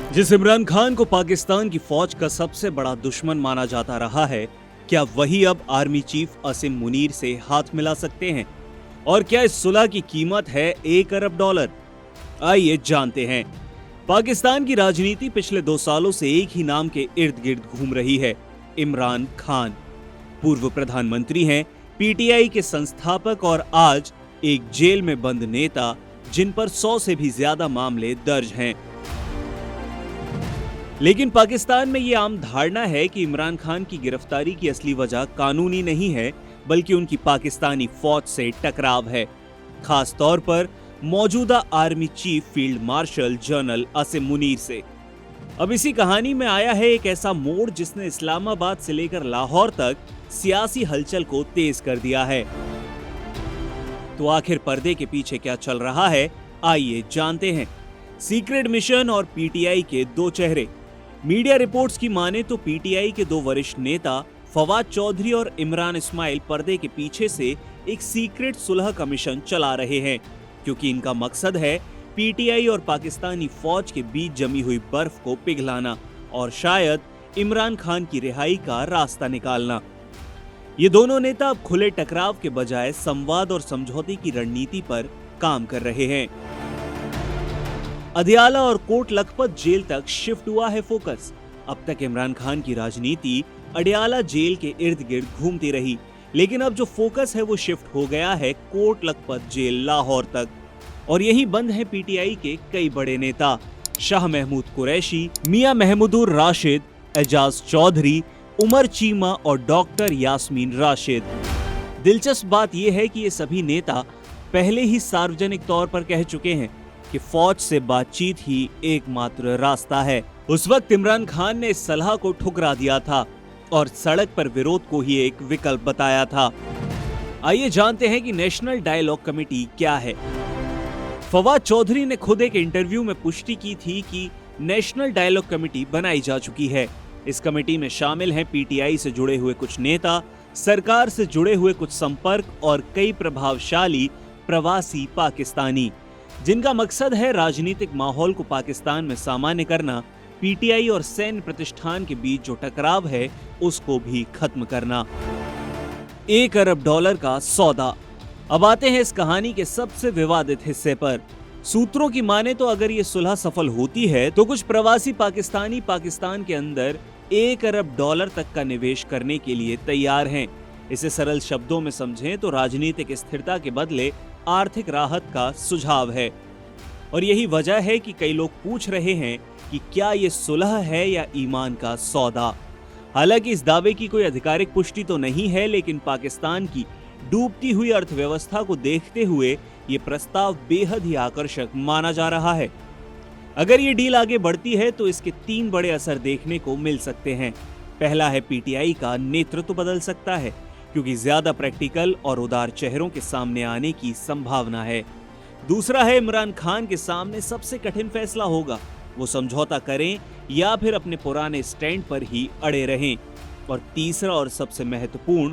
जिस इमरान खान को पाकिस्तान की फौज का सबसे बड़ा दुश्मन माना जाता रहा है, क्या वही अब आर्मी चीफ असीम मुनीर से हाथ मिला सकते हैं? और क्या इस सुलह की कीमत है $1 अरब? आइए जानते हैं। पाकिस्तान की राजनीति पिछले 2 सालों से एक ही नाम के इर्द गिर्द घूम रही है, इमरान खान। पूर्व प्रधानमंत्री हैं, पीटीआई के संस्थापक और आज एक जेल में बंद नेता जिन पर 100 से भी ज्यादा मामले दर्ज हैं। लेकिन पाकिस्तान में ये आम धारणा है कि इमरान खान की गिरफ्तारी की असली वजह कानूनी नहीं है, बल्कि उनकी पाकिस्तानी फौज से टकराव है, खास तौर पर मौजूदा army chief field marshal general Asim Munir से। अब इसी कहानी में आया है एक ऐसा मोड़ जिसने इस्लामाबाद से लेकर लाहौर तक सियासी हलचल को तेज कर दिया है। तो आखिर पर्दे के पीछे क्या चल रहा है, आइए जानते हैं। सीक्रेट मिशन और पीटीआई के 2 चेहरे। मीडिया रिपोर्ट्स की माने तो पीटीआई के 2 वरिष्ठ नेता फवाद चौधरी और इमरान इस्माइल पर्दे के पीछे से एक सीक्रेट सुलह कमीशन चला रहे हैं, क्योंकि इनका मकसद है पीटीआई और पाकिस्तानी फौज के बीच जमी हुई बर्फ को पिघलाना और शायद इमरान खान की रिहाई का रास्ता निकालना। ये दोनों नेता अब खुले टकराव के बजाय संवाद और समझौते की रणनीति पर काम कर रहे हैं। अदियाला और कोट लखपत जेल तक शिफ्ट हुआ है फोकस। अब तक इमरान खान की राजनीति अडियाला जेल के इर्द गिर्द घूमती रही, लेकिन अब जो फोकस है वो शिफ्ट हो गया है कोट लखपत जेल लाहौर तक। और यही बंद है पीटीआई के कई बड़े नेता, शाह महमूद कुरैशी, मियां महमूदुर राशिद, एजाज चौधरी, उमर चीमा और डॉक्टर यास्मीन राशिद। दिलचस्प बात यह है कि ये सभी नेता पहले ही सार्वजनिक तौर पर कह चुके हैं कि फौज से बातचीत ही एकमात्र रास्ता है। उस वक्त इमरान खान ने इस सलाह को ठुकरा दिया था और सड़क पर विरोध को ही एक विकल्प बताया था। आइए जानते हैं कि नेशनल डायलॉग कमेटी क्या है। फवाद चौधरी ने खुद एक इंटरव्यू में पुष्टि की थी कि नेशनल डायलॉग कमेटी बनाई जा चुकी है। इस कमेटी में शामिल हैं पीटीआई से जुड़े हुए कुछ नेता, सरकार से जुड़े हुए कुछ संपर्क और कई प्रभावशाली प्रवासी पाकिस्तानी, जिनका मकसद है राजनीतिक माहौल को पाकिस्तान में सामान्य करना, पीटीआई और सैन्य प्रतिष्ठान के बीच जो टकराव है उसको भी खत्म करना। $1 अरब का सौदा। अब आते हैं इस कहानी के सबसे विवादित हिस्से पर। सूत्रों की माने तो अगर ये सुलह सफल होती है तो कुछ प्रवासी पाकिस्तानी पाकिस्तान के अंदर $1 अरब तक का निवेश करने के लिए तैयार हैं। इसे सरल शब्दों में समझें तो राजनीतिक स्थिरता के बदले आर्थिक राहत का सुझाव है। और यही वजह है कि कई लोग पूछ रहे हैं कि क्या ये सुलह है या ईमान का सौदा। हालांकि इस दावे की कोई आधिकारिक पुष्टि तो नहीं है, लेकिन पाकिस्तान की डूबती हुई अर्थव्यवस्था को देखते हुए ये प्रस्ताव बेहद ही आकर्षक माना जा रहा है। अगर ये डील आगे बढ़ती है तो इसके 3 बड़े असर देखने को मिल सकते हैं। पहला है पीटीआई का नेतृत्व बदल सकता है, क्योंकि ज्यादा प्रैक्टिकल और उदार चेहरों के सामने आने की संभावना है। दूसरा है इमरान खान के सामने सबसे कठिन फैसला होगा, वो समझौता करें या फिर अपने पुराने स्टैंड पर ही अड़े रहें। और तीसरा और सबसे महत्वपूर्ण,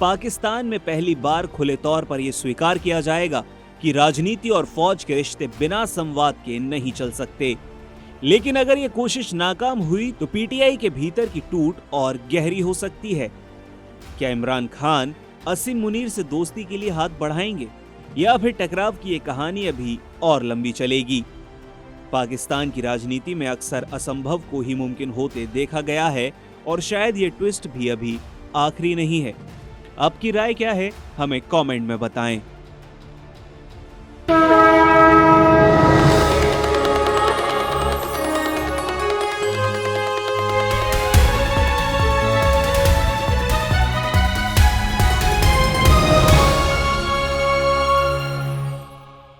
पाकिस्तान में पहली बार खुले तौर पर यह स्वीकार किया जाएगा कि राजनीति और फौज के रिश्ते बिना संवाद के नहीं चल सकते। लेकिन अगर यह कोशिश नाकाम हुई तो पीटीआई के भीतर की टूट और गहरी हो सकती है। क्या इमरान खान असीम मुनीर से दोस्ती के लिए हाथ बढ़ाएंगे या फिर टकराव की ये कहानी अभी और लंबी चलेगी? पाकिस्तान की राजनीति में अक्सर असंभव को ही मुमकिन होते देखा गया है और शायद ये ट्विस्ट भी अभी आखिरी नहीं है। आपकी राय क्या है, हमें कमेंट में बताएं।